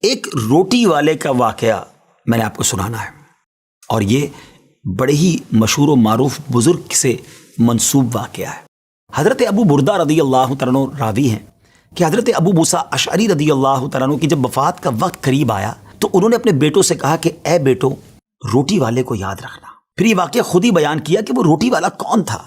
ایک روٹی والے کا واقعہ میں نے آپ کو سنانا ہے، اور یہ بڑے ہی مشہور و معروف بزرگ سے منسوب واقعہ ہے۔ حضرت ابو بردہ رضی اللہ تعالیٰ عنہ راوی ہیں کہ حضرت ابو موسیٰ اشعری رضی اللہ تعالیٰ عنہ کی جب وفات کا وقت قریب آیا تو انہوں نے اپنے بیٹوں سے کہا کہ اے بیٹو، روٹی والے کو یاد رکھنا۔ پھر یہ واقعہ خود ہی بیان کیا کہ وہ روٹی والا کون تھا۔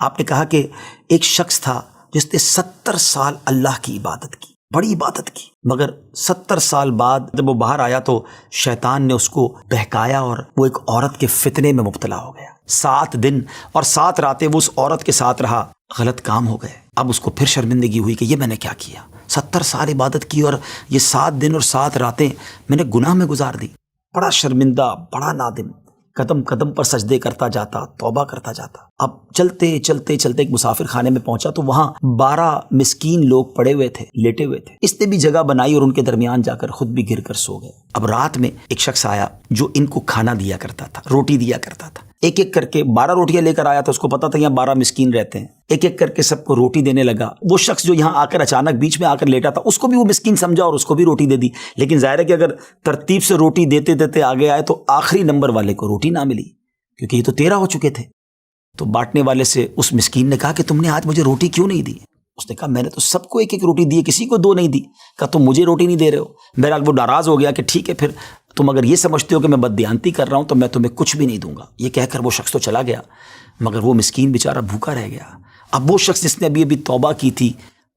آپ نے کہا کہ ایک شخص تھا جس نے 70 سال اللہ کی عبادت کی، بڑی عبادت کی، مگر 70 سال بعد جب وہ باہر آیا تو شیطان نے اس کو بہکایا اور وہ ایک عورت کے فتنے میں مبتلا ہو گیا۔ 7 دن اور 7 راتیں وہ اس عورت کے ساتھ رہا، غلط کام ہو گئے۔ اب اس کو پھر شرمندگی ہوئی کہ یہ میں نے کیا کیا، 70 سال عبادت کی اور یہ 7 دن اور 7 راتیں میں نے گناہ میں گزار دی۔ بڑا شرمندہ، بڑا نادم، قدم قدم پر سجدے کرتا جاتا، توبہ کرتا جاتا۔ اب چلتے چلتے چلتے ایک مسافر خانے میں پہنچا تو وہاں 12 مسکین لوگ پڑے ہوئے تھے، لیٹے ہوئے تھے۔ اس نے بھی جگہ بنائی اور ان کے درمیان جا کر خود بھی گر کر سو گئے۔ اب رات میں ایک شخص آیا جو ان کو کھانا دیا کرتا تھا، روٹی دیا کرتا تھا۔ ایک ایک کر کے 12 روٹیاں لے کر آیا تھا، اس کو پتا تھا یہاں 12 مسکین رہتے ہیں۔ ایک ایک کر کے سب کو روٹی دینے لگا۔ وہ شخص جو یہاں آ کر اچانک بیچ میں آ کر لیٹا تھا، اس کو بھی وہ مسکین سمجھا اور اس کو بھی روٹی دے دی۔ لیکن ظاہر ہے کہ اگر ترتیب سے روٹی دیتے دیتے آگے آئے تو آخری نمبر والے کو روٹی نہ ملی، کیونکہ یہ تو 13 ہو چکے تھے۔ تو بانٹنے والے سے اس مسکین نے کہا کہ تم نے آج مجھے روٹی کیوں نہیں دی؟ اس نے کہا میں نے تو سب کو ایک ایک روٹی دی، کسی کو 2 نہیں دی۔ کہا تم مجھے روٹی نہیں دے رہے ہو؟ بہرحال وہ ناراض ہو گیا کہ ٹھیک ہے، پھر تم اگر یہ سمجھتے ہو کہ میں بددیانتی کر رہا ہوں تو میں تمہیں کچھ بھی نہیں دوں گا۔ یہ کہہ کر وہ شخص تو چلا گیا، مگر وہ مسکین بیچارہ بھوکا رہ گیا۔ اب وہ شخص جس نے ابھی توبہ کی تھی،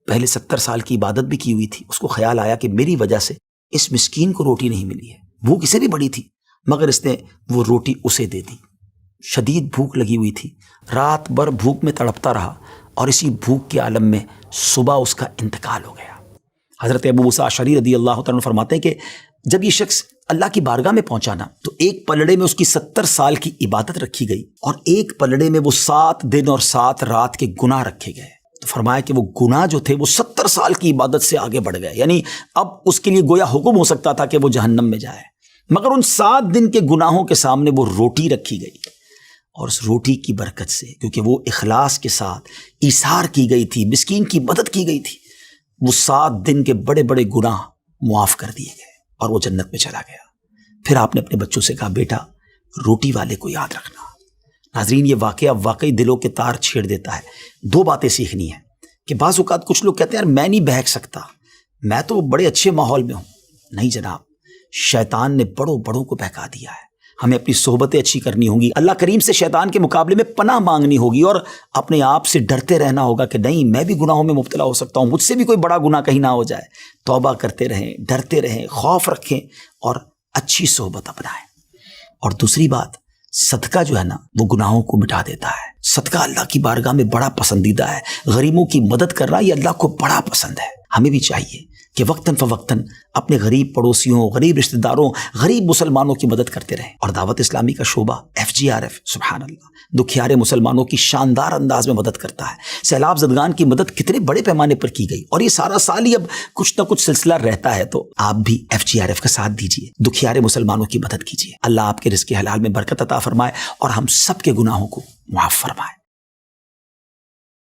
پہلے 70 سال کی عبادت بھی کی ہوئی تھی، اس کو خیال آیا کہ میری وجہ سے اس مسکین کو روٹی نہیں ملی ہے۔ بھوک اسے بھی بڑی تھی، مگر اس نے وہ روٹی اسے دے دی۔ شدید بھوک لگی ہوئی تھی، رات بھر بھوک میں تڑپتا رہا، اور اسی بھوک کے عالم میں صبح اس کا انتقال ہو گیا۔ حضرت ابو موسیٰ اشعری رضی اللہ تعالیٰ عنہ فرماتے ہیں کہ جب یہ شخص اللہ کی بارگاہ میں پہنچا نا تو ایک پلڑے میں اس کی 70 سال کی عبادت رکھی گئی، اور ایک پلڑے میں وہ 7 دن اور 7 رات کے گناہ رکھے گئے۔ تو فرمایا کہ وہ گناہ جو تھے وہ 70 سال کی عبادت سے آگے بڑھ گئے، یعنی اب اس کے لیے گویا حکم ہو سکتا تھا کہ وہ جہنم میں جائے، مگر ان 7 دن کے گناہوں کے سامنے وہ روٹی رکھی گئی، اور اس روٹی کی برکت سے، کیونکہ وہ اخلاص کے ساتھ ایثار کی گئی تھی، مسکین کی مدد کی گئی تھی، وہ 7 دن کے بڑے بڑے گناہ معاف کر دیے گئے اور وہ جنت میں چلا گیا۔ پھر آپ نے اپنے بچوں سے کہا بیٹا روٹی والے کو یاد رکھنا۔ ناظرین، یہ واقعہ واقعی دلوں کے تار چھیڑ دیتا ہے۔ 2 باتیں سیکھنی ہیں کہ بعض اوقات کچھ لوگ کہتے ہیں یار میں نہیں بہک سکتا، میں تو بڑے اچھے ماحول میں ہوں۔ نہیں جناب، شیطان نے بڑوں بڑوں کو بہکا دیا ہے۔ ہمیں اپنی صحبتیں اچھی کرنی ہوں گی، اللہ کریم سے شیطان کے مقابلے میں پناہ مانگنی ہوگی، اور اپنے آپ سے ڈرتے رہنا ہوگا کہ نہیں میں بھی گناہوں میں مبتلا ہو سکتا ہوں، مجھ سے بھی کوئی بڑا گناہ کہیں نہ ہو جائے۔ توبہ کرتے رہیں، ڈرتے رہیں، خوف رکھیں اور اچھی صحبت اپنائیں۔ اور دوسری بات، صدقہ جو ہے نا وہ گناہوں کو مٹا دیتا ہے۔ صدقہ اللہ کی بارگاہ میں بڑا پسندیدہ ہے، غریبوں کی مدد کرنا یہ اللہ کو بڑا پسند ہے۔ ہمیں بھی چاہیے کہ وقتاً فوقتاً اپنے غریب پڑوسیوں، غریب رشتہ داروں، غریب مسلمانوں کی مدد کرتے رہیں۔ اور دعوت اسلامی کا شعبہ FGRF سبحان اللہ دکھیارے مسلمانوں کی شاندار انداز میں مدد کرتا ہے۔ سیلاب زدگان کی مدد کتنے بڑے پیمانے پر کی گئی، اور یہ سارا سال ہی اب کچھ نہ کچھ سلسلہ رہتا ہے، تو آپ بھی FGRF کا ساتھ دیجیے، دکھیارے مسلمانوں کی مدد کیجیے۔ اللہ آپ کے رزق حلال میں برکت عطا فرمائے اور ہم سب کے گناہوں کو معاف فرمائے۔